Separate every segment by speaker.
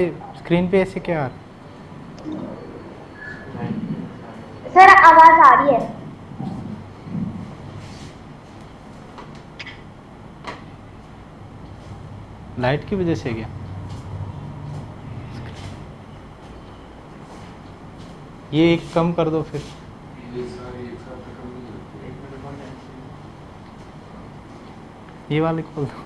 Speaker 1: Screen पे ऐसे क्या आ रहा है?
Speaker 2: सर आवाज आ रही है।
Speaker 1: लाइट की वजह से क्या? ये एक कम कर दो फिर। ये वाले खोल दो।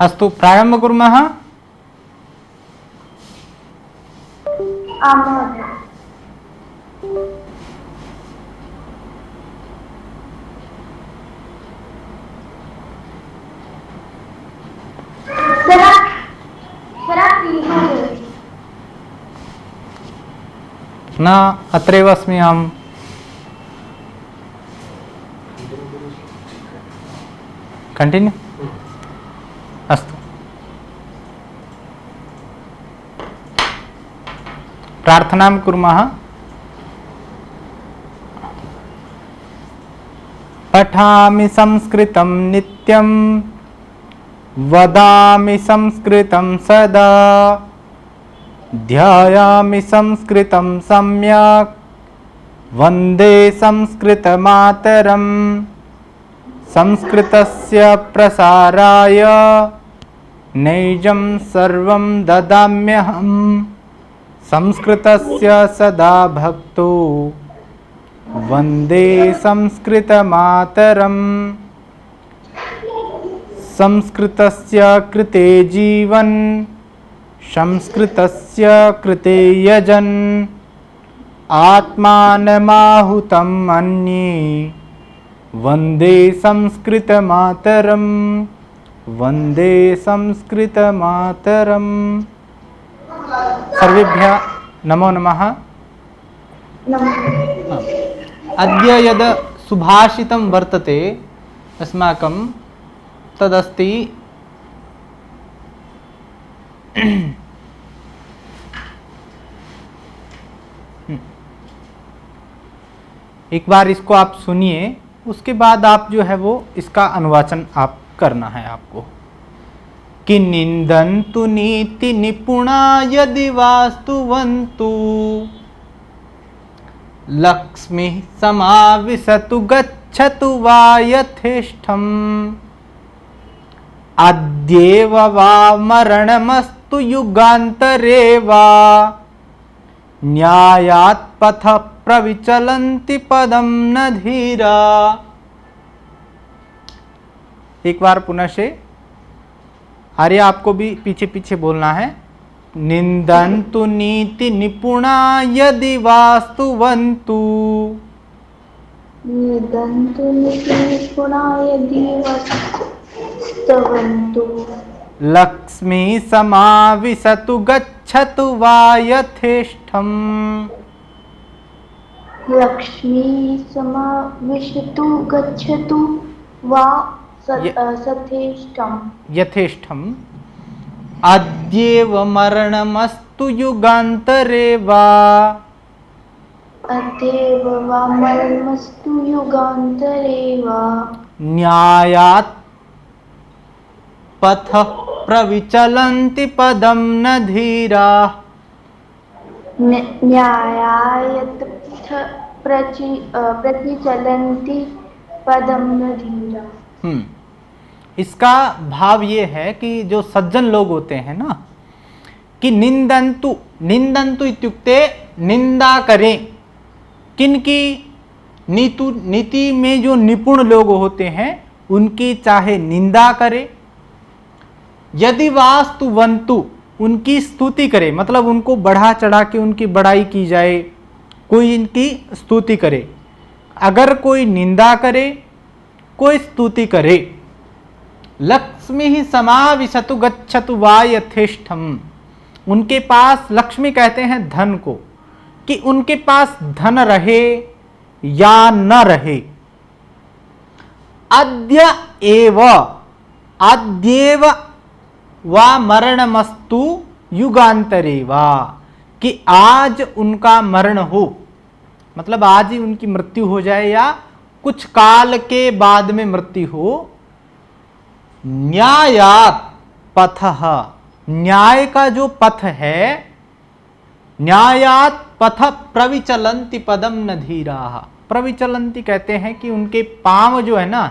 Speaker 1: अस्तु, प्रारम्भ कुर्मः।
Speaker 2: आं महोदय। सर आप प्लीज हो जाइए।
Speaker 1: न अत्रैव अस्मि अहम्। कंटिन्यू। अस्तु, प्रार्थनां कुर्मः। पठामि संस्कृतं नित्यं, वदामि संस्कृतं सदा, ध्यायामि संस्कृतं सम्यक्, वन्दे संस्कृतमातरम्। संस्कृतस्य प्रसाराय नैजं सर्वं ददाम्यहम्। संस्कृतस्य सदा भक्तो वन्दे संस्कृतमातरम्। संस्कृतस्य कृते जीवन्, संस्कृतस्य कृते यजन्, आत्मानमाहुतं मन्ये वन्दे संस्कृतमातरम्। वन्दे संस्कृतमातरम्। सर्वेभ्यः नमो नमः। अद्य यद् सुभाषितं वर्तते अस्माकं तदस्ति एक बार इसको आप सुनिए, उसके बाद आप जो है वो इसका अनुवाचन आप करना है आपको। कि निंदन्तु नीति निपुणा यदि वास्तुवन्तु, लक्ष्मी समाविशतु गच्छतु वा यथेष्टम्। अद्येव वा मरणमस्तु युगान्तरे वा, न्यायात् पथ प्रविचलन्ति पदं न धीरा। एक बार पुनः से आर्य आपको भी पीछे पीछे बोलना है। निंदन्तु नीति निपुणा यदि वास्तुवन्तु,
Speaker 2: निदन्तु नीति निपुणा यदि वास्तुवन्तु,
Speaker 1: लक्ष्मी समाविशतु गच्छतु वा यथेष्टम्।
Speaker 2: लक्ष्मी समाविशतु गच्छतु वा सथेष्टम्।
Speaker 1: यथेष्टम्। अद्येव मरणमस्तु युगान्तरे वा,
Speaker 2: अद्येव वा मरणमस्तु युगान्तरे वा,
Speaker 1: न्यायात् पथ प्रविचलन्ति पदं न धीरा।
Speaker 2: न्यायायत प्रतिचलन्ति पदं न धीरा।
Speaker 1: इसका भाव ये है कि जो सज्जन लोग होते हैं ना, कि निंदन्तु, निंदन्तु इत्युक्ते निंदा करें। किनकी? नीति में जो निपुण लोग होते हैं उनकी चाहे निंदा करे, यदि वास्तुवन्तु उनकी स्तुति करे, मतलब उनको बढ़ा चढ़ा के उनकी बड़ाई की जाए, कोई इनकी स्तुति करे। अगर कोई निंदा करे, कोई स्तुति करे, लक्ष्मी समाविशतु गच्छतु वा यथेष्टम्। उनके पास, लक्ष्मी कहते हैं धन को, कि उनके पास धन रहे या न रहे, अद्य एव, अद्येव वा मरणमस्तु युगांतरे वा, कि आज उनका मरण हो, मतलब आज ही उनकी मृत्यु हो जाए या कुछ काल के बाद में मृत्यु हो, न्यायात पथः, न्याय का जो पथ है, न्यायात पथ प्रविचलन्ति पदम न धीराः, प्रविचलन्ति कहते हैं कि उनके पांव जो है ना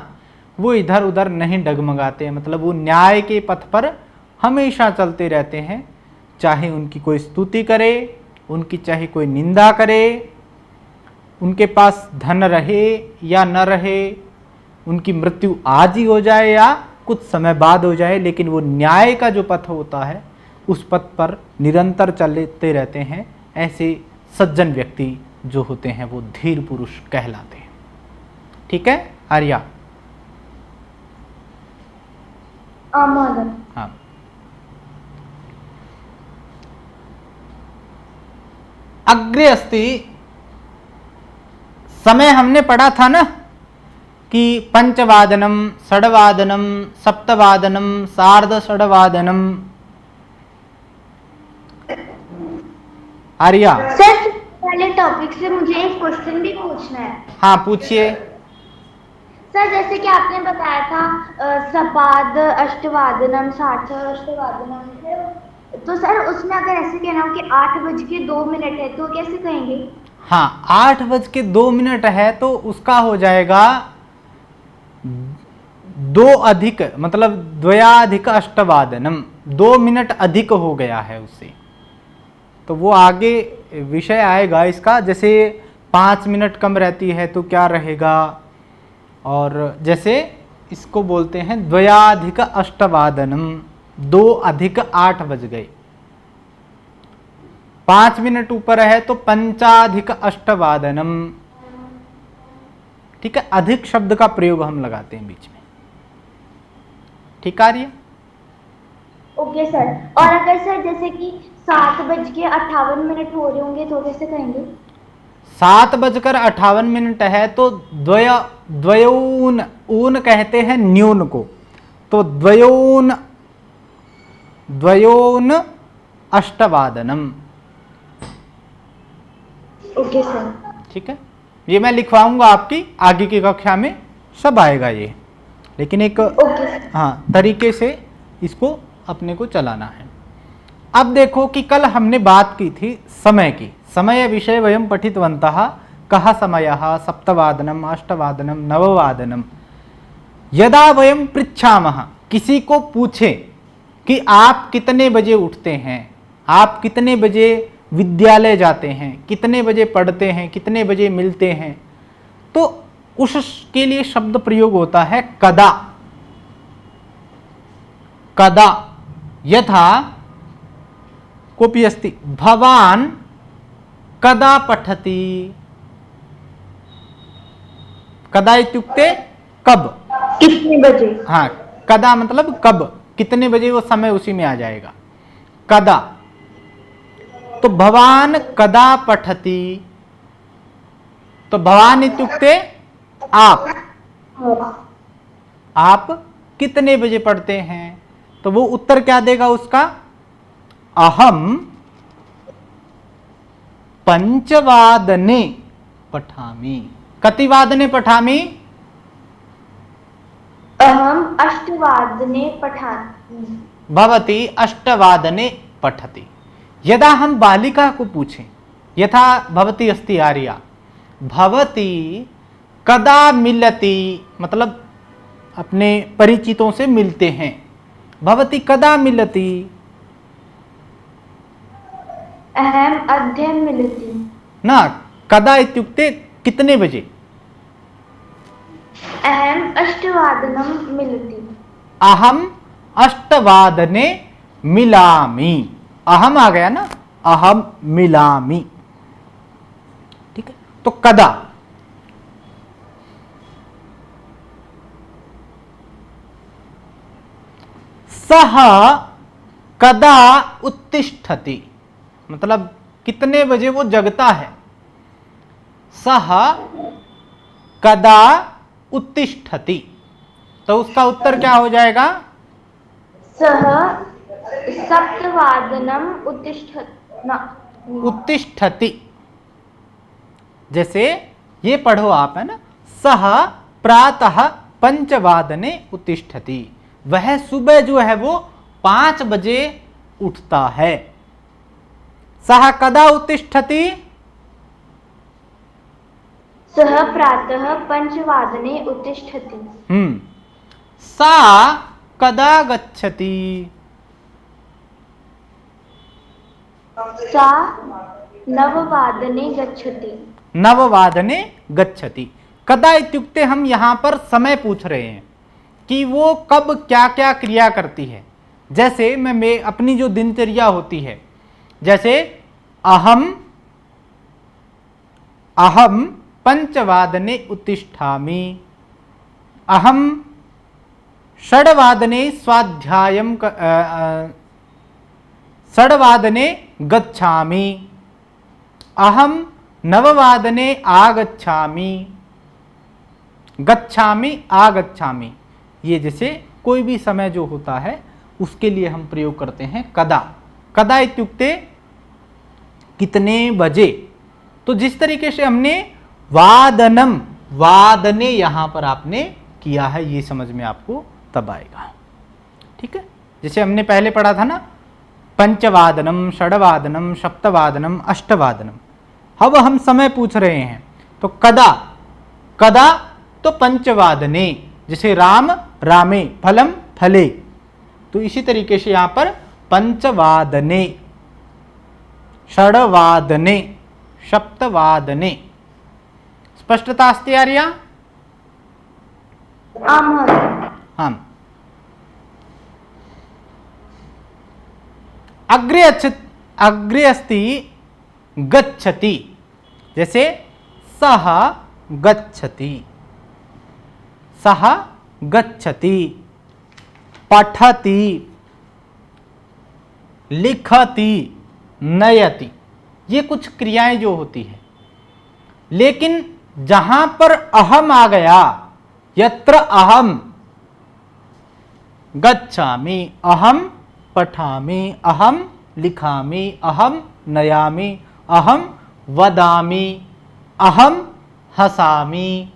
Speaker 1: वो इधर उधर नहीं डगमगाते हैं, मतलब वो न्याय के पथ पर हमेशा चलते रहते हैं, चाहे उनकी कोई स्तुति करे, उनकी चाहे कोई निंदा करे, उनके पास धन रहे या न रहे, उनकी मृत्यु आज ही हो जाए या कुछ समय बाद हो जाए, लेकिन वो न्याय का जो पथ होता है उस पथ पर निरंतर चलते रहते हैं। ऐसे सज्जन व्यक्ति जो होते हैं वो धीर पुरुष कहलाते हैं। ठीक है आर्या? हाँ, अग्रे अस्ति, समय हमने पढ़ा था ना कि पंचवादनम, षड्वादनम, सप्तवादनम, सार्ध षड्वादनम। आर्या?
Speaker 2: सर पहले टॉपिक से मुझे एक क्वेश्चन भी पूछना है।
Speaker 1: हाँ पूछिए।
Speaker 2: सर जैसे कि आपने बताया था सपाद अष्टवादनम, सार्ध अष्टवादनम, तो सर उसमें अगर ऐसे कहना हो कि 8:02 है तो कैसे कहेंगे?
Speaker 1: हाँ, 8:02 है तो उसका हो जाएगा 2 अधिक, मतलब द्वयाधिक अष्टवादनम, 2 मिनट अधिक हो गया है उससे, तो वो आगे विषय आएगा इसका। जैसे 5 मिनट कम रहती है तो क्या रहेगा, और जैसे इसको बोलते हैं द्वयाधिक अष्टवादनम, 2 अधिक 8 बज गए। 5 मिनट ऊपर है तो पंचाधिक अष्टवादनम। ठीक है, अधिक शब्द का प्रयोग हम लगाते हैं बीच में। ठीक आ रही है?
Speaker 2: Okay sir. और अगर सर जैसे कि 7:58 हो रहे होंगे तो कैसे कहेंगे?
Speaker 1: 7:58 है तो द्वयोन, ऊन कहते हैं न्यून को, तो द्वयोन अष्टवादनम।
Speaker 2: Okay sir.
Speaker 1: ठीक है, ये मैं लिखवाऊंगा आपकी आगे की कक्षा में, सब आएगा ये, लेकिन एक हाँ तरीके से इसको अपने को चलाना है। अब देखो कि कल हमने बात की थी समय की, समय विषय वयम पठितवन्तः, कः समयः, सप्तवादनम, अष्टवादनम, नववादनम। यदा वयम पृच्छामः, किसी को पूछे कि आप कितने बजे उठते हैं, आप कितने बजे विद्यालय जाते हैं, कितने बजे पढ़ते हैं, कितने बजे मिलते हैं, तो उसके लिए शब्द प्रयोग होता है कदा। कदा, यथा कोऽपि अस्ति, भवान् कदा पठति। कदा इत्युक्ते कब,
Speaker 2: कितने बजे।
Speaker 1: हाँ, कदा मतलब कब, कितने बजे, वो समय उसी में आ जाएगा कदा। तो भवान कदा पठति, तो भवान इत्युक्ते आप कितने बजे पढ़ते हैं, तो वो उत्तर क्या देगा उसका, अहम पंचवादने पठामि। कतिवादने पठामि?
Speaker 2: अहम अष्टवादने पठामि।
Speaker 1: भवती अष्टवादने पठति। यदा हम बालिका को पूछें, यथा भवती अस्ति आर्या, भवती कदा मिलति, मतलब अपने परिचितों से मिलते हैं, भवती कदा मिलति।
Speaker 2: अहम अद्य मिलति
Speaker 1: ना, कदा इत्युक्ते कितने बजे।
Speaker 2: अहम अष्टवादनम मिलति।
Speaker 1: अहम अष्टवादने मिलामि, अहम आ गया ना, अहम मिलामि। ठीक है, तो कदा। सह कदा उत्तिष्ठति, मतलब कितने बजे वो जगता है। सह कदा उत्तिष्ठति, तो उसका उत्तर क्या हो जाएगा?
Speaker 2: सः सप्तवादनम
Speaker 1: उत्तिष्ठति। जैसे ये पढ़ो आप, है ना, सह प्रातः 5 वादने उत्तिष्ठति, वह सुबह जो है वो 5 बजे उठता है। सह कदा उत्तिष्ठति?
Speaker 2: सः प्रातः 5 वादने उत्तिष्ठति।
Speaker 1: सा कदा गच्छति?
Speaker 2: सा 9 वादने गच्छति।
Speaker 1: 9 वादने गच्छति। कदा इत्युक्ते हम यहाँ पर समय पूछ रहे हैं कि वो कब क्या क्या क्रिया करती है। जैसे मैं अपनी जो दिनचर्या होती है, जैसे अहम 5 वादने उत्तिष्ठामि, अहम 6 वादने स्वाध्यायं 6 वादने गच्छामि, अहम 9 वादने आगच्छामि, गच्छामि आगच्छामि। ये जैसे कोई भी समय जो होता है उसके लिए हम प्रयोग करते हैं कदा। कदा इत्युक्ते कितने बजे। तो जिस तरीके से हमने वादनम, वादने यहां पर आपने किया है, ये समझ में आपको तब आएगा। ठीक है, जैसे हमने पहले पढ़ा था ना, 5 वादनम, 6 वादनम, 7 वादनम, 8 वादनम। अब हम समय पूछ रहे हैं तो कदा, कदा तो 5 वादने, जैसे राम रामे, फलम फले, तो इसी तरीके से यहां पर 5 वादने, 6 वादने, 7 वादने। स्पष्टता अस्ति आर्या? आम्। अग्रे अस्ति गच्छति, जैसे सः गच्छति, सः गच्छति, पठति, लिखति, नयति। ये कुछ क्रियाएं जो होती है, लेकिन जहां पर अहम आ गया, यत्र अहम गच्छामि, अहम पठामि, अहम लिखामि, अहम नयामि, अहम वदामि, अहम हसामि,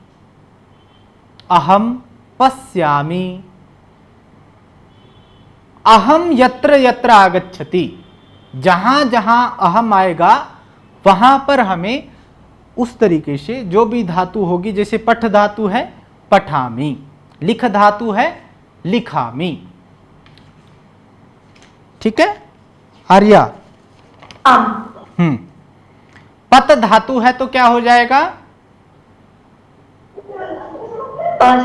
Speaker 1: अहम पश्यामि, अहम यत्र यत्र आगच्छति। जहां जहां अहम आएगा वहां पर हमें उस तरीके से जो भी धातु होगी, जैसे पठ धातु है पठामि, लिख धातु है लिखामि। ठीक है आर्या? पत धातु है तो क्या हो जाएगा?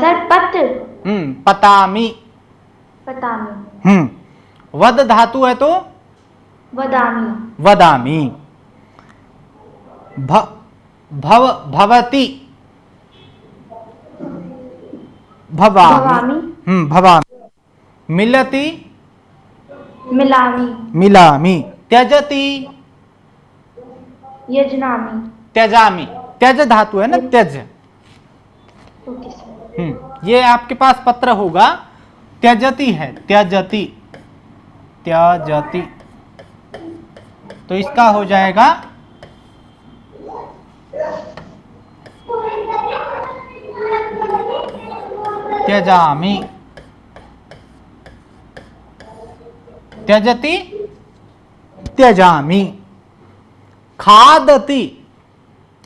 Speaker 2: सर पत,
Speaker 1: पतामि,
Speaker 2: पतामि।
Speaker 1: वद धातु है तो
Speaker 2: वदामि,
Speaker 1: वदामि। भवति, भवामि, भवामि। मिलति,
Speaker 2: मिलामि,
Speaker 1: मिलामि। त्यजति,
Speaker 2: यजनामि,
Speaker 1: त्यजामि। त्यज धातु है ना, त्यज। ये आपके पास पत्र होगा, त्यजति है, त्यजति, त्यजति, तो इसका हो जाएगा त्यजामि, त्यजति, त्यजामि। खादति,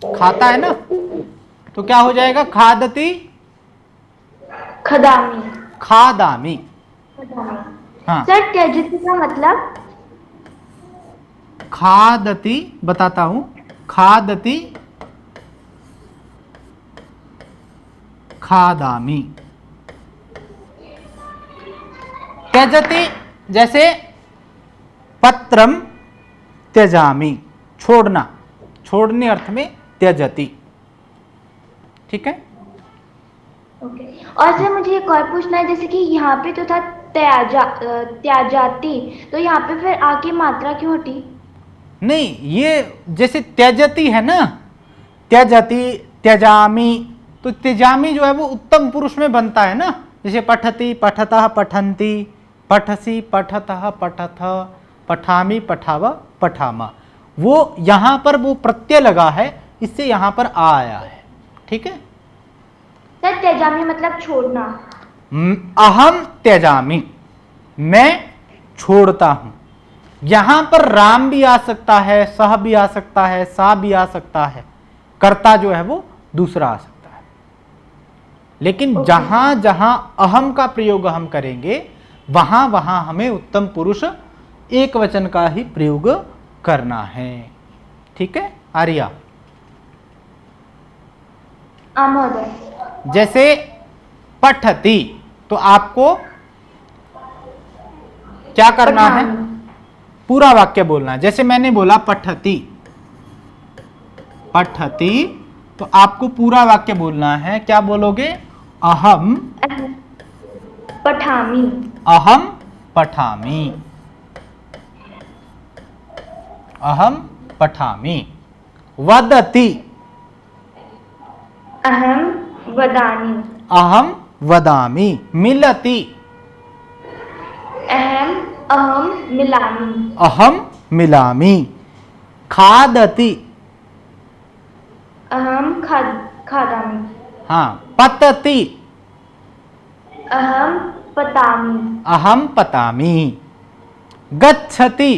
Speaker 1: खाता है ना, तो क्या हो जाएगा? खादति,
Speaker 2: खदामि,
Speaker 1: खादामि। हाँ,
Speaker 2: सर त्यजति का मतलब?
Speaker 1: खादति, बताता हूं, खादति, खादामि। त्यजति, जैसे पत्रम त्यजामि, छोड़ना, छोड़ने अर्थ में त्यजति। ठीक है।
Speaker 2: ओके। और सर मुझे एक और पूछना है, जैसे कि यहाँ पे तो था त्याजाति, तो यहाँ पे फिर आ की मात्रा क्यों हटी?
Speaker 1: नहीं, ये जैसे त्यजति है ना, त्यजति, त्यजामि, तो त्यजामि जो है वो उत्तम पुरुष में बनता है ना, जैसे पठति, पठतः, पठन्ति, पठसि, पठतः, पठथ, पठामि, पठाव, पठामा, वो यहां पर वो प्रत्यय लगा है, इससे यहां पर आ आया है। ठीक है,
Speaker 2: सर त्याजामी मतलब छोड़ना।
Speaker 1: अहम त्यजामि, मैं छोड़ता हूं। यहां पर राम भी आ सकता है, सह भी आ सकता है, सा भी आ सकता है, कर्ता जो है वो दूसरा आ सकता है, लेकिन जहां जहां अहम का प्रयोग हम करेंगे वहां वहां हमें उत्तम पुरुष एक वचन का ही प्रयोग करना है। ठीक है आर्या,
Speaker 2: महोदय।
Speaker 1: जैसे पठति, तो आपको क्या करना है, पूरा वाक्य बोलना है। जैसे मैंने बोला पठति, पठति, तो आपको पूरा वाक्य बोलना है। क्या बोलोगे, अहम
Speaker 2: पठामि,
Speaker 1: अहम पठामि, अहम पठामि। वदति,
Speaker 2: अहम वदामि,
Speaker 1: अहम वदामि। मिलति,
Speaker 2: अहम मिलामि,
Speaker 1: अहम मिलामि। खादति,
Speaker 2: अहम खादामि,
Speaker 1: हाँ। पतति,
Speaker 2: अहम पतामि,
Speaker 1: अहम पतामि। गच्छति,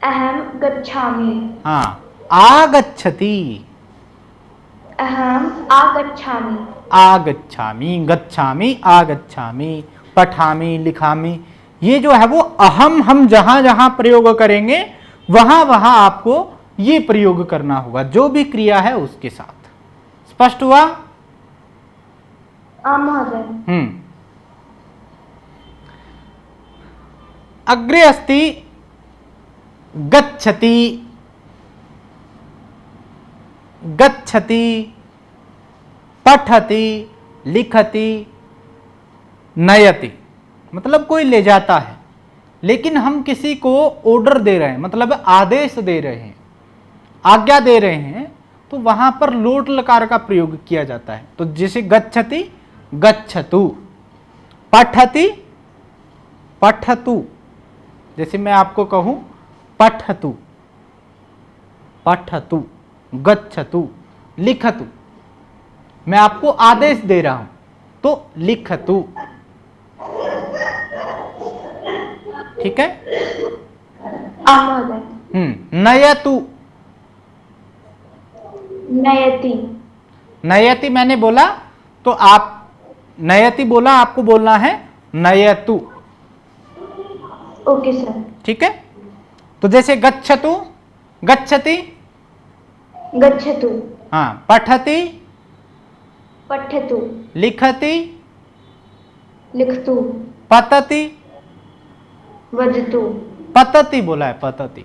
Speaker 2: अहम गच्छामि,
Speaker 1: हाँ। आगच्छति,
Speaker 2: अहम आगच्छामि,
Speaker 1: आगच्छामि, गच्छामि, आगच्छामि। पठामि, लिखामि, ये जो है वो अहम हम जहां जहां प्रयोग करेंगे वहां वहां आपको ये प्रयोग करना होगा, जो भी क्रिया है उसके साथ। स्पष्ट हुआ?
Speaker 2: महोदय।
Speaker 1: अग्रे अस्ति गच्छति, गच्छति, पठति, लिखति, नयति, मतलब कोई ले जाता है, लेकिन हम किसी को ऑर्डर दे रहे हैं, मतलब आदेश दे रहे हैं, आज्ञा दे रहे हैं, तो वहां पर लोट लकार का प्रयोग किया जाता है। तो जैसे गच्छति, गच्छतु, पठति, पठतु, जैसे मैं आपको कहूं पठतु, पठतु, गच्छतु, लिखतु, मैं आपको आदेश दे रहा हूं तो लिखतु। ठीक है, नयतु,
Speaker 2: नयति,
Speaker 1: नयति मैंने बोला तो आप नयति बोला, आपको बोलना है नयतु।
Speaker 2: Okay sir.
Speaker 1: ठीक है, तो जैसे गच्छतु, गच्छति,
Speaker 2: गच्छतु,
Speaker 1: हाँ। पठति,
Speaker 2: पठतु,
Speaker 1: लिखति,
Speaker 2: लिखतु,
Speaker 1: पतति,
Speaker 2: वदतु,
Speaker 1: पतति बोला है, पतति,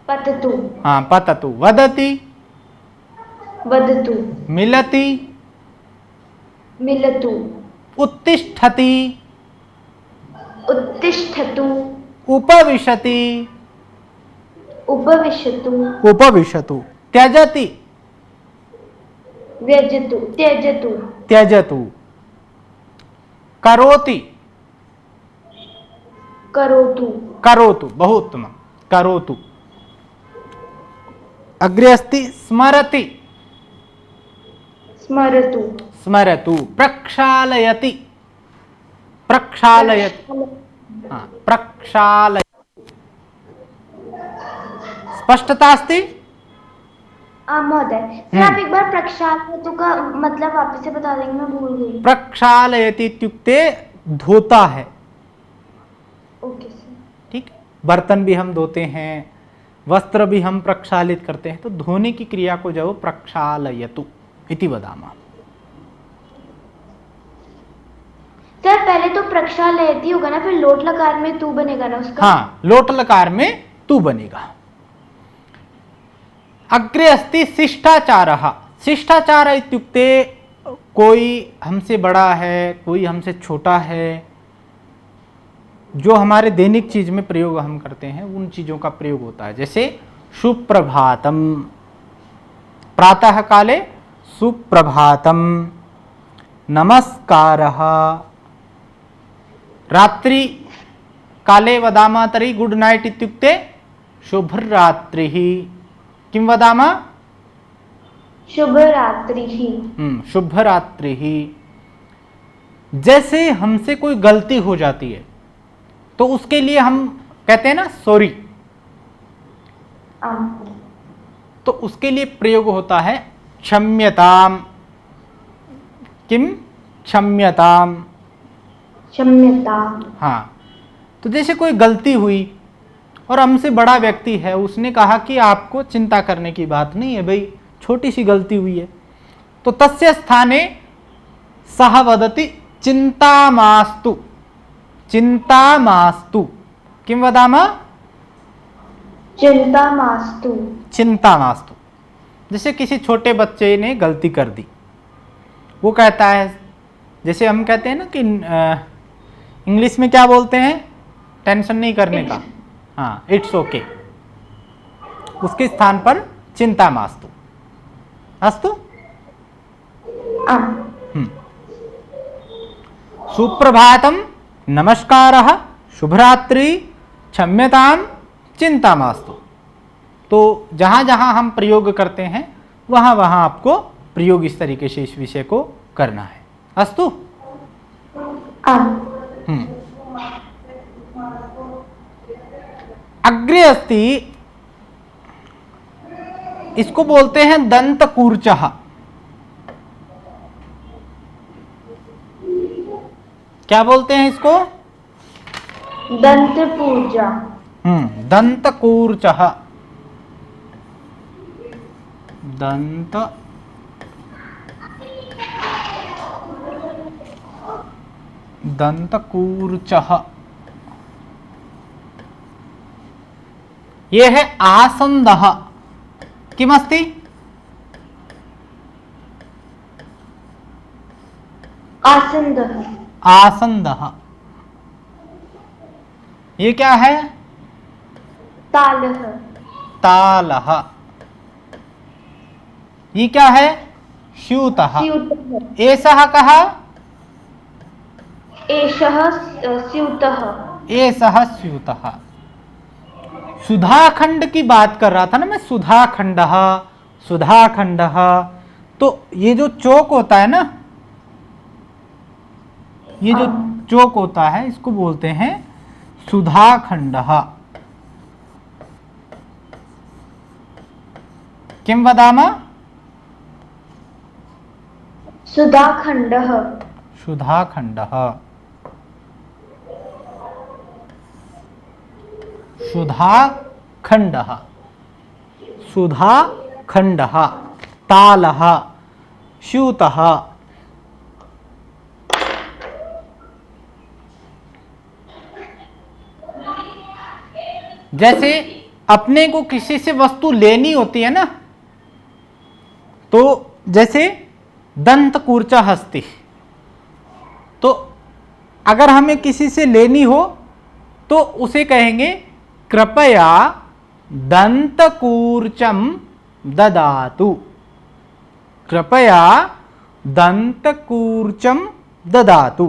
Speaker 2: पततु,
Speaker 1: हाँ। पततु, वदति,
Speaker 2: वदतु,
Speaker 1: मिलति,
Speaker 2: मिलतु,
Speaker 1: उत्तिष्ठति,
Speaker 2: उत्तिष्ठतु,
Speaker 1: उपविशति,
Speaker 2: उपविशतु,
Speaker 1: उपविशतु। त्यजति,
Speaker 2: व्यजतु, त्यजतु,
Speaker 1: त्यजतु। करोति,
Speaker 2: करोतु,
Speaker 1: करोतु, बहुत उत्तम, करोतु। अग्रे अस्ति स्मरति,
Speaker 2: स्मरतु,
Speaker 1: स्मरतु। प्रक्षालयति, प्रक्षालयति, हाँ। प्रक्षालय, स्पष्टता अस्ति?
Speaker 2: महोदय, सर आप एक बार प्रक्षालयतु का मतलब वापस से बता देंगे, मैं भूल गई।
Speaker 1: प्रक्षालयति इत्युक्ते धोता है।
Speaker 2: Okay sir.
Speaker 1: ठीक, बर्तन भी हम धोते हैं, वस्त्र भी हम प्रक्षालित करते हैं, तो धोने की क्रिया को जो प्रक्षालयतु इति वदामः।
Speaker 2: सर पहले तो प्रक्षालयति होगा ना, फिर लोट लकार में तू बनेगा ना उसका?
Speaker 1: हाँ, लोट लकार में तू बनेगा। अग्रे अस्ति शिष्टाचारः। शिष्टाचार इत्युक्ते कोई हमसे बड़ा है, कोई हमसे छोटा है, जो हमारे दैनिक चीज में प्रयोग हम करते हैं उन चीजों का प्रयोग होता है। जैसे सुप्रभातम, प्रातः काले सुप्रभातम, नमस्कारः, रात्रि काले वदामः तर्हि गुड नाइट इत्युक्ते शुभरात्रिः। किं वदामः?
Speaker 2: शुभरात्रिः।
Speaker 1: शुभरात्रिः। जैसे हमसे कोई गलती हो जाती है तो उसके लिए हम कहते हैं ना सॉरी, तो उसके लिए प्रयोग होता है क्षम्यताम। किम? क्षम्यताम।
Speaker 2: क्षम्यताम।
Speaker 1: हाँ, तो जैसे कोई गलती हुई और हमसे बड़ा व्यक्ति है, उसने कहा कि आपको चिंता करने की बात नहीं है भाई, छोटी सी गलती हुई है, तो तस्य स्थाने सह वदति चिंता मास्तु। चिंता मास्तु। किं वदामः?
Speaker 2: चिंता मास्तु।
Speaker 1: चिंता मास्तु। जैसे किसी छोटे बच्चे ने गलती कर दी, वो कहता है, जैसे हम कहते हैं ना कि इंग्लिश में क्या बोलते हैं, टेंशन नहीं करने का, हाँ इट्स ओके, उसके स्थान पर चिंता मास्तु। अस्तु। सुप्रभातम, नमस्कारः, शुभरात्रि, क्षम्यताम, चिंता मास्तु। तो जहां जहां हम प्रयोग करते हैं वहां वहां आपको प्रयोग इस तरीके से इस विषय को करना है। अस्तु। अग्रे अस्ति, इसको बोलते हैं दंतकूर्चः। क्या बोलते हैं इसको?
Speaker 2: दंत पूजा।
Speaker 1: दंतकूर्चः। दंत दंतकूर्चः, ये है आसन्दः। किमस्ति?
Speaker 2: आसन्दः।
Speaker 1: आसन्दः। ये क्या है?
Speaker 2: तालः।
Speaker 1: तालः। ये क्या है? स्यूतः।
Speaker 2: स्यूतः।
Speaker 1: एषः कः?
Speaker 2: एषः स्यूतः।
Speaker 1: एषः स्यूतः। सुधाखंड की बात कर रहा था ना मैं, सुधाखंडः, सुधाखंडः। तो ये जो चौक होता है ना, ये जो चौक होता है इसको बोलते हैं सुधाखंडः। किं वदामः?
Speaker 2: सुधाखंडः।
Speaker 1: सुधाखंडः। सुधाखंडः। सुधाखंडः। तालः, स्यूतः। जैसे अपने को किसी से वस्तु लेनी होती है ना, तो जैसे दंतकूर्चा हस्ति, तो अगर हमें किसी से लेनी हो तो उसे कहेंगे कृपया दंतकूर्चम ददातु। कृपया दंतकूर्चम ददातु।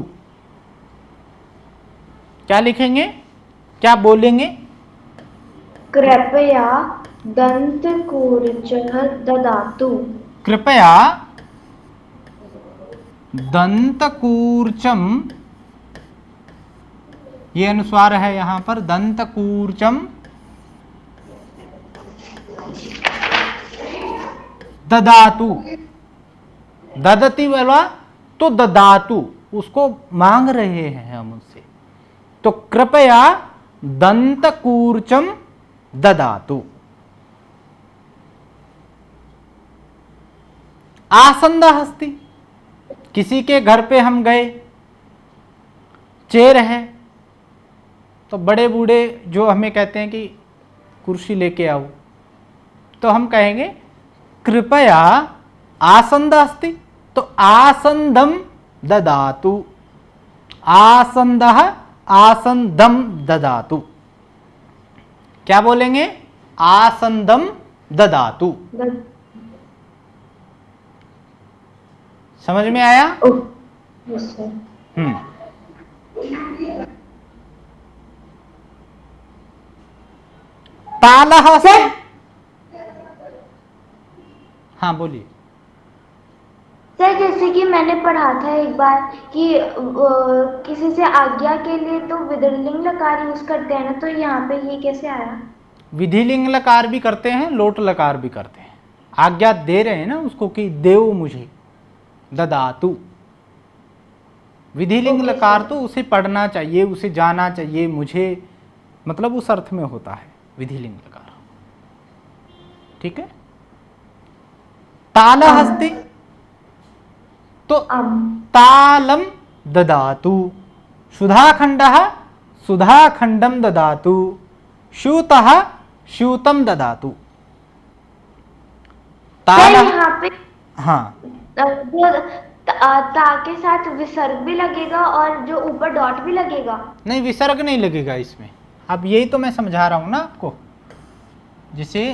Speaker 1: क्या लिखेंगे, क्या बोलेंगे?
Speaker 2: कृपया दंतकूर्चः ददातु।
Speaker 1: कृपया दंतकूर्चम, ये अनुस्वार है यहां पर, दंतकूर्चम ददातु। ददति वाला तो ददातु, उसको मांग रहे हैं हम उससे, तो कृपया दंतकूर्चम ददातु। आसन्दः अस्ति, किसी के घर पे हम गए, चेयर है, तो बड़े बूढ़े जो हमें कहते हैं कि कुर्सी लेके आओ, तो हम कहेंगे कृपया आसन्दः अस्ति, तो आसंदम ददातु, आसंदः आसंदम ददातु। क्या बोलेंगे? आसंदम ददातु। समझ में आया?
Speaker 2: Yes sir.
Speaker 1: तालः से, हाँ बोलिए।
Speaker 2: सर जैसे कि मैंने पढ़ा था एक बार कि किसी से आज्ञा के लिए तो विधिलिंग लकार यूज करते हैं ना, तो यहाँ पे ये कैसे आया?
Speaker 1: विधिलिंग लकार भी करते हैं, लोट लकार भी करते हैं। आज्ञा दे रहे हैं ना उसको कि देव मुझे, ददातु। विधिलिंग लकार तो उसे पढ़ना चाहिए, उसे जाना चाहिए, मुझे, मतलब उस अर्थ में होता है विधिलिंग लकार। ठीक है। तालः अस्ति तो तालम ददातु। सुधाखंडः सुधाखंडम ददातु। स्यूतः स्यूतम ददातु। तालः,
Speaker 2: यहाँ पे
Speaker 1: हाँ,
Speaker 2: जो ता के साथ विसर्ग भी लगेगा और जो ऊपर डॉट भी लगेगा?
Speaker 1: नहीं, विसर्ग नहीं लगेगा इसमें। अब यही तो मैं समझा रहा हूं ना आपको। जिसे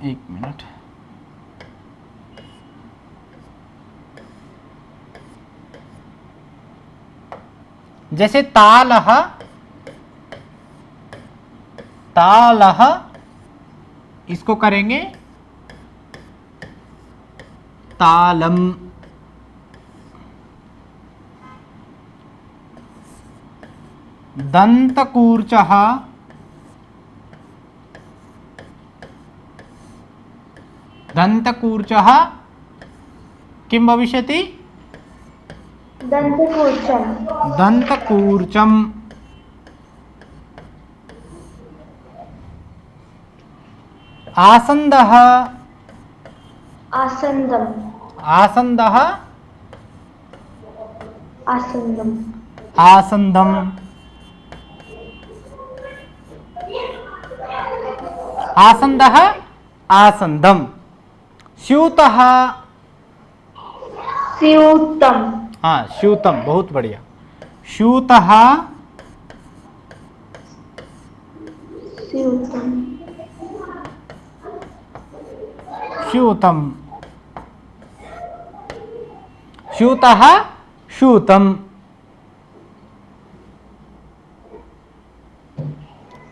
Speaker 1: एक मिनट, जैसे तालः, तालः इसको करेंगे तालम। दंतकूर्चः दंतकूर्चः किं भविष्यति?
Speaker 2: दंतकूर्चम।
Speaker 1: दंतकूर्चम। आसंदः
Speaker 2: आसंदम।
Speaker 1: आसंदः
Speaker 2: आसंदम।
Speaker 1: आसंदम। आसंदः आसंदम। स्यूतः
Speaker 2: स्यूतम।
Speaker 1: हाँ, स्यूतम, बहुत बढ़िया। स्यूतः
Speaker 2: स्यूतम।
Speaker 1: स्यूतम। स्यूतः स्यूतम।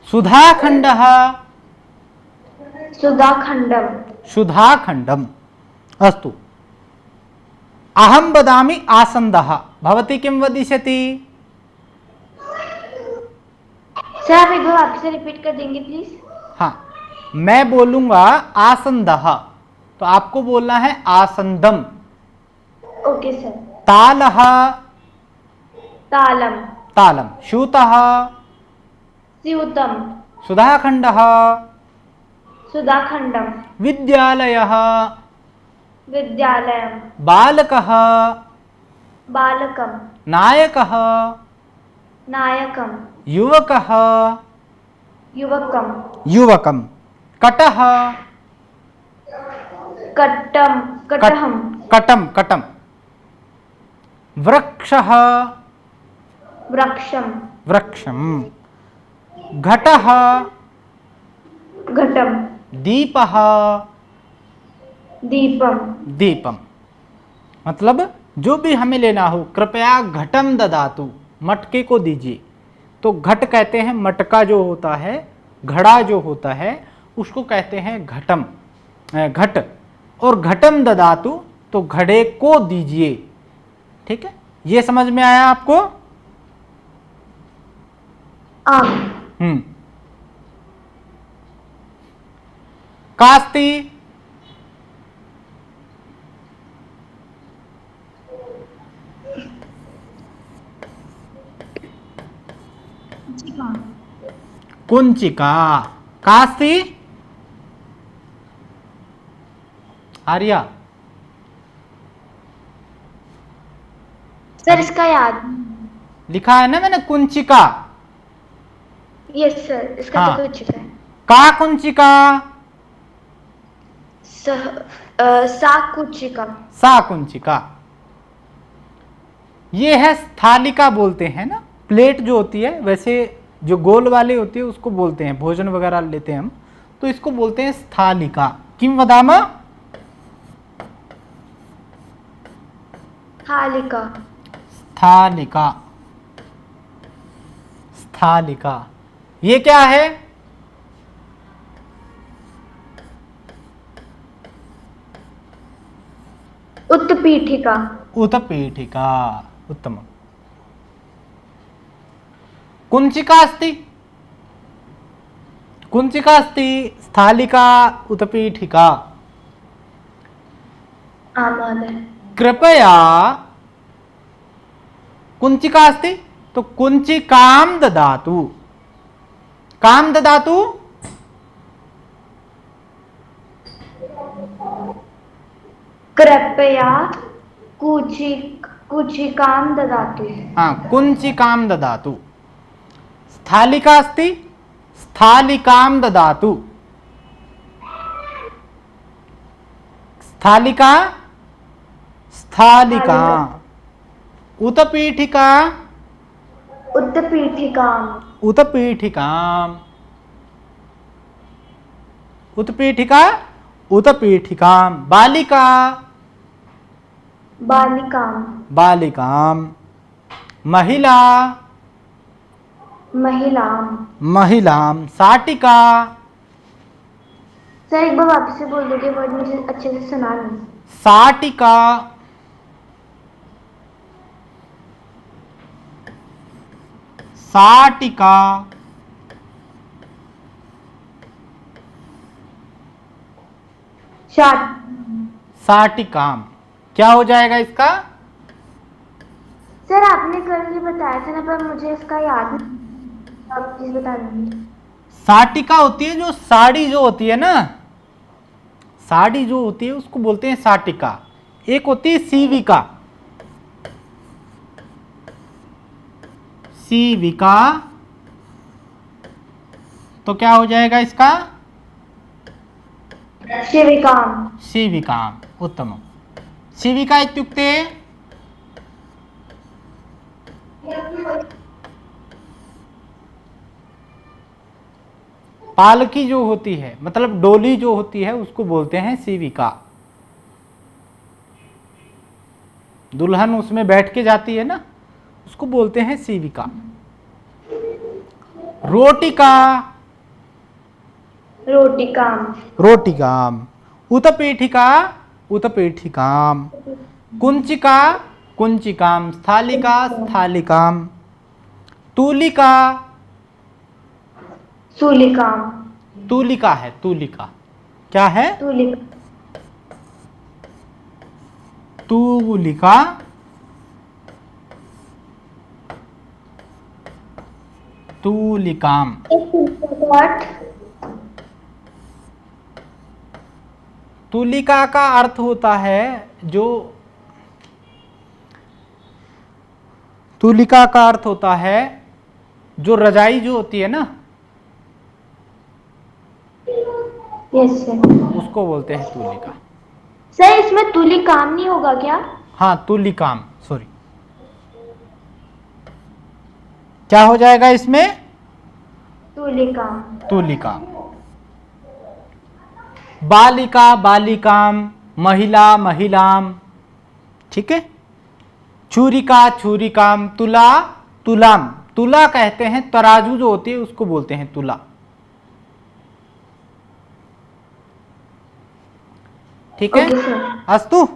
Speaker 1: सुधाखंडः
Speaker 2: सुधाखंडम।
Speaker 1: सुधाखंडम। अस्तु। अहं वदामि आसंदः, भवती किं वदिष्यति?
Speaker 2: सर आप एक बार आपसे रिपीट कर देंगे प्लीज?
Speaker 1: हाँ, मैं बोलूंगा आसंदः तो आपको बोलना है आसंदम।
Speaker 2: Okay sir.
Speaker 1: तालः
Speaker 2: तालम।
Speaker 1: तालम। स्यूतः
Speaker 2: स्यूतम।
Speaker 1: सुधाखंडः
Speaker 2: सुधाखंडम।
Speaker 1: विद्यालयः
Speaker 2: विद्यालयम।
Speaker 1: बालकः
Speaker 2: बालकम।
Speaker 1: नायकः
Speaker 2: नायकम।
Speaker 1: युवकः
Speaker 2: युवकम।
Speaker 1: युवकं। कटः
Speaker 2: कट्टम। कटहम।
Speaker 1: कटम कटम। वृक्षः
Speaker 2: वृक्षम।
Speaker 1: वृक्षम। घटः
Speaker 2: घटम।
Speaker 1: दीपः
Speaker 2: दीपम।
Speaker 1: दीपम। मतलब जो भी हमें लेना हो, कृपया घटम ददातु, मटके को दीजिए। तो घट कहते हैं मटका जो होता है, घड़ा जो होता है उसको कहते हैं घटम, घट। और घटम ददातु तो घड़े को दीजिए। ठीक है, ये समझ में आया आपको? कास्ति कुंचिका। कास्ति आर्या।
Speaker 2: सर इसका याद।
Speaker 1: लिखा है ना मैंने कुंचिका।
Speaker 2: यस सर, इसका
Speaker 1: हाँ।
Speaker 2: तो कुछ है।
Speaker 1: का कुंचिका,
Speaker 2: साकुचिका।
Speaker 1: सा कुंचिका। ये है स्थालिका बोलते हैं ना, प्लेट जो होती है, वैसे जो गोल वाली होती है उसको बोलते हैं, भोजन वगैरह लेते हैं हम, तो इसको बोलते हैं स्थालिका। किम वदामा,
Speaker 2: थालिका।
Speaker 1: स्थालिका। स्थालिका ये क्या है?
Speaker 2: उत्पीठिका।
Speaker 1: उत्पीठिका, उत्तम। कुंचिका अस्ति, कुंचिका अस्ति, स्थालिका, उत्पीठिका।
Speaker 2: महोदय।
Speaker 1: कृपया, कुंचिका अस्ति तो कुंचिकां ददातु। कां ददातु,
Speaker 2: कृपया कुचिकां ददातु।
Speaker 1: हाँ, कुंचिकां ददातु। स्थालिका अस्ति, स्थालिकां ददातु। स्थालिका, स्थालिका। उत्पीठिका,
Speaker 2: उत्पीठिकां।
Speaker 1: उत्पीठिकां। उत्पीठिका, उत्पीठिकां। बालिका,
Speaker 2: बालिकां।
Speaker 1: बालिकां। महिला,
Speaker 2: महिलां।
Speaker 1: महिलां। शाटिका,
Speaker 2: सर एक बार वापस से बोल दोगे, वर्ड मुझे अच्छे से सुना नहीं।
Speaker 1: शाटिका, शाटिका।
Speaker 2: शाट।
Speaker 1: शाटिकाम क्या हो जाएगा इसका?
Speaker 2: सर आपने कल ही बताया था ना, पर मुझे इसका याद नहीं, आप प्लीज बता देंगे।
Speaker 1: शाटिका होती है जो साड़ी जो होती है ना, साड़ी जो होती है उसको बोलते हैं शाटिका। एक होती है सीविका, सीविका। तो क्या हो जाएगा इसका?
Speaker 2: शिविकाम।
Speaker 1: सीविकाम, उत्तमम। सीविका इत्युक्ते पालकी जो होती है, मतलब डोली जो होती है उसको बोलते हैं सीविका। दुल्हन उसमें बैठ के जाती है ना, उसको बोलते हैं सीविका। रोटिका,
Speaker 2: रोटिकाम।
Speaker 1: रोटिकाम। उत्पीठिका, उत्पीठिकाम। कुंचिका, कुंचिकाम। स्थालिका, स्थालिकाम। तूलिका,
Speaker 2: सूलिकाम।
Speaker 1: तूलिका है, तूलिका क्या है?
Speaker 2: तूलिका।
Speaker 1: तूलिका, तूलिकाम। तूलिका का अर्थ होता है जो, तूलिका का अर्थ होता है जो रजाई जो होती है ना,
Speaker 2: यस सर।
Speaker 1: उसको बोलते हैं तूलिका।
Speaker 2: सर इसमें तुलिकाम नहीं होगा क्या?
Speaker 1: हाँ, तूलिकाम, सॉरी। क्या हो जाएगा इसमें?
Speaker 2: तुलिकाम।
Speaker 1: तूलिका। बालिका, बालिकाम। महिला, महिलाम। ठीक है। छुरिका, छुरिकाम। तुला, तुलाम। तुला कहते हैं तराजू जो होती है उसको बोलते हैं तुला। ठीक है।
Speaker 2: Okay sir.
Speaker 1: अस्तु।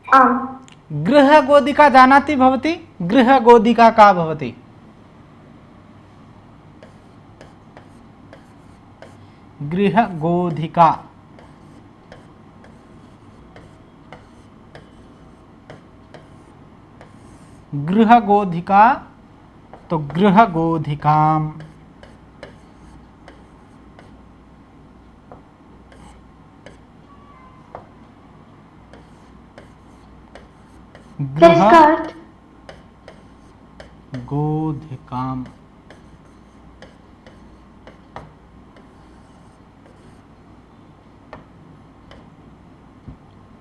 Speaker 2: आम।
Speaker 1: गृहगोधिका जानाति भवति? गृहगोधिका का भवति? गृहगोधिका, गृहगोधिका तो गृहगोधिकाम।
Speaker 2: सर इसका अर्थ?
Speaker 1: गोधिकाम।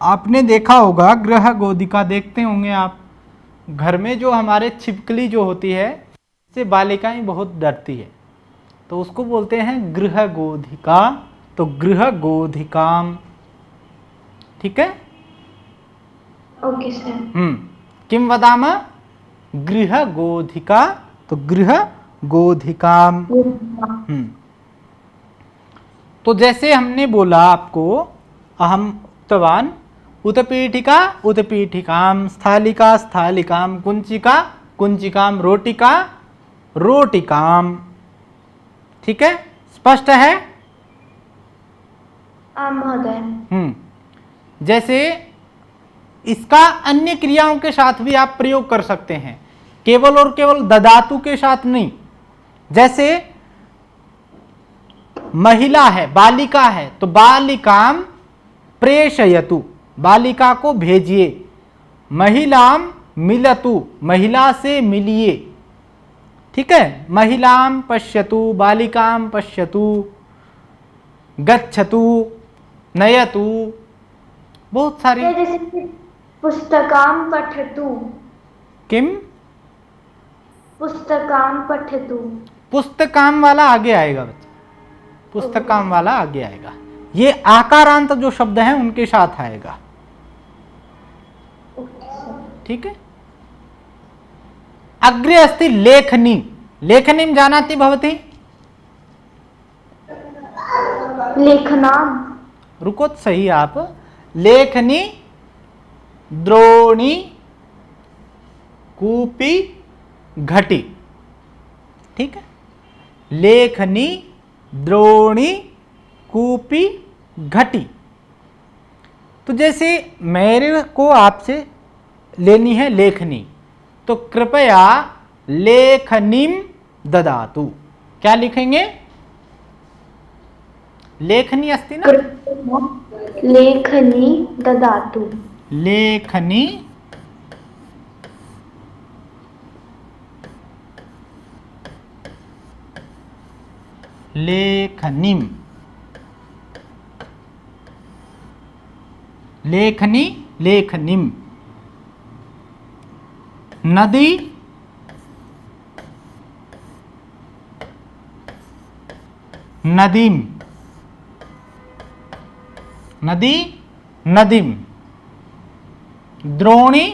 Speaker 1: आपने देखा होगा गृह गोधिका, देखते होंगे आप घर में, जो हमारे छिपकली जो होती है इससे बालिकाएं बहुत डरती है, तो उसको बोलते हैं गृह गोधिका। तो गृह गोधिकाम, ठीक है।
Speaker 2: Okay sir.
Speaker 1: किम वदाम, गृह गोधिका, तो गृह गोधिकाम। तो जैसे हमने बोला आपको, अहम उक्तवान उत्पीठिका उत्पीठिकाम, स्थालिका स्थालिकाम, कुंचिका कुंचिकाम, रोटिका रोटिकाम। ठीक है, स्पष्ट है।
Speaker 2: महोदय।
Speaker 1: जैसे इसका अन्य क्रियाओं के साथ भी आप प्रयोग कर सकते हैं, केवल और केवल ददातु के साथ नहीं। जैसे महिला है, बालिका है, तो बालिकाम प्रेषयतु, बालिका को भेजिए। महिलाम मिलतु, महिला से मिलिए। ठीक है, महिलाम पश्यतु, बालिकाम पश्यतु, गच्छतु, नयतु, बहुत सारी।
Speaker 2: जैसे पुस्तकाम पठतु।
Speaker 1: किम?
Speaker 2: पुस्तकाम पठतु।
Speaker 1: पुस्तकाम वाला आगे आएगा बच्चा, पुस्तकाम वाला आगे आएगा। ये आकारांत जो शब्द हैं उनके साथ आएगा। ठीक है। अग्रे अस्ति लेखनी, लेखनीम जानाति भवती?
Speaker 2: लेखनाम।
Speaker 1: रुको तो सही आप। लेखनी, द्रोणी, कूपी, घटी। ठीक है, लेखनी, द्रोणी, कूपी, घटी। तो जैसे मेरे को आपसे लेनी है लेखनी, तो कृपया लेखनीम ददातु। क्या लिखेंगे? लेखनी अस्ति ना,
Speaker 2: लेखनी ददातु।
Speaker 1: लेखनी लेखनीम, लेखनी लेखनीम। नदी, नदीम, नदी नदीम। द्रोणी,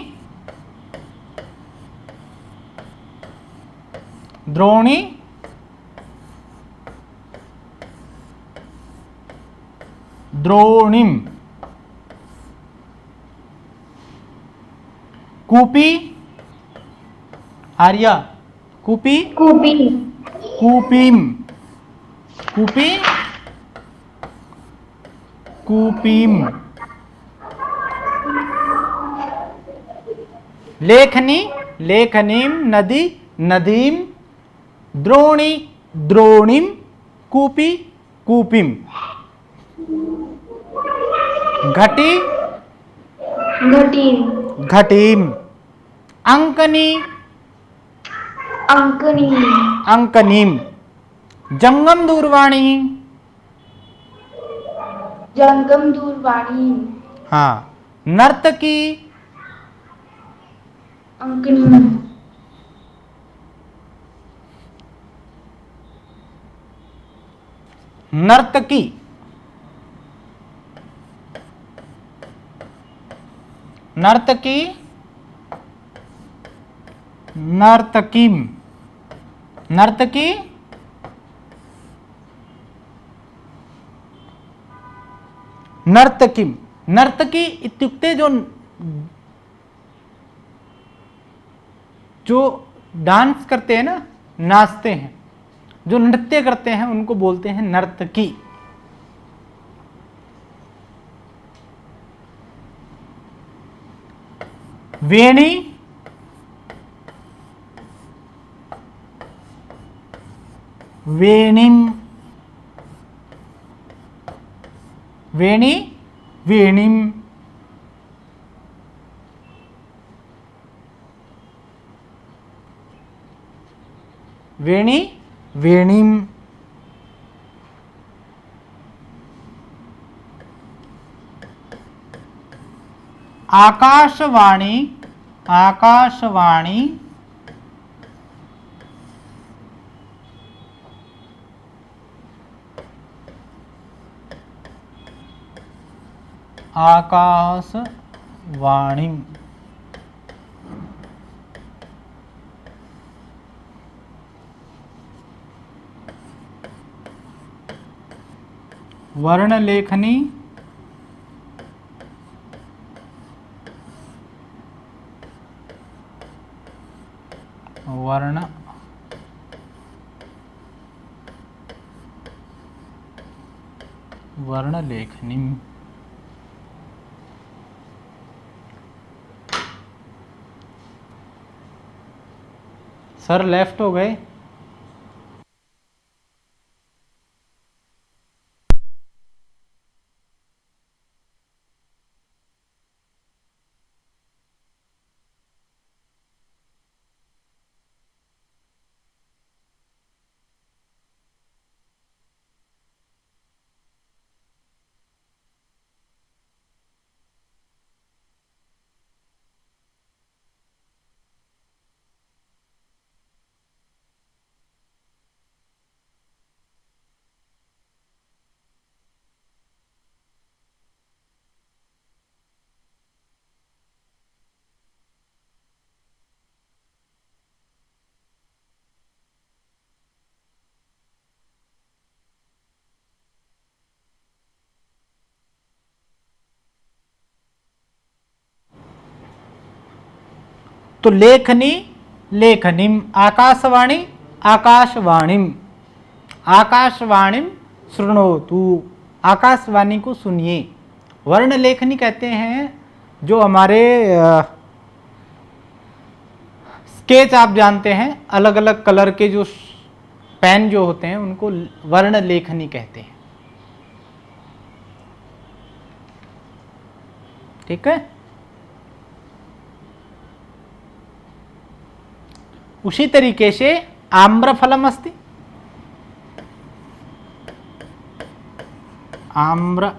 Speaker 1: द्रोणी, द्रोणीम। कूपी, आर्या, कूपी,
Speaker 2: कूपी,
Speaker 1: कूपीम, कूपी, कूपीम। लेखनी, लेखनीम, नदी, नदीम, द्रोणी, द्रोणीम, कूपी, कूपीम। घटी,
Speaker 2: घटीम,
Speaker 1: घटीम। अंकनी,
Speaker 2: अंकनी,
Speaker 1: अंकनीम। जंगम दूरवाणी,
Speaker 2: जंगम दूरवाणी।
Speaker 1: हाँ। नर्तकी,
Speaker 2: अंकनी,
Speaker 1: नर्तकी। नर्तकी, नर्तकीम, नर्तकी, नर्तकीम। नर्तकी इत्युक्ते जो डांस करते हैं ना, नाचते हैं, जो नृत्य करते हैं, उनको बोलते हैं नर्तकी। वेणी, वेणीम, वेणी, वेणीम। वेणी वेणीम, आकाशवाणी आकाशवाणी आकाशवाणी, वर्णलेखनी वर्ण वर्णलेखनी। सर लेफ्ट हो गए। तो लेखनी लेखनीम, आकाशवाणी आकाशवाणीम, आकाशवाणीम शृणोतु, आकाशवाणी को सुनिए। वर्ण लेखनी कहते हैं जो हमारे स्केच आप जानते हैं, अलग अलग कलर के जो पेन जो होते हैं उनको वर्ण लेखनी कहते हैं। ठीक है। उसी तरीके से आम्रफलम अस्ति, आम्रफलम,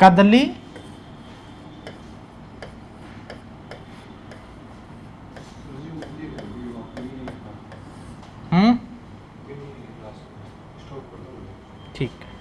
Speaker 1: कदली ठीक है।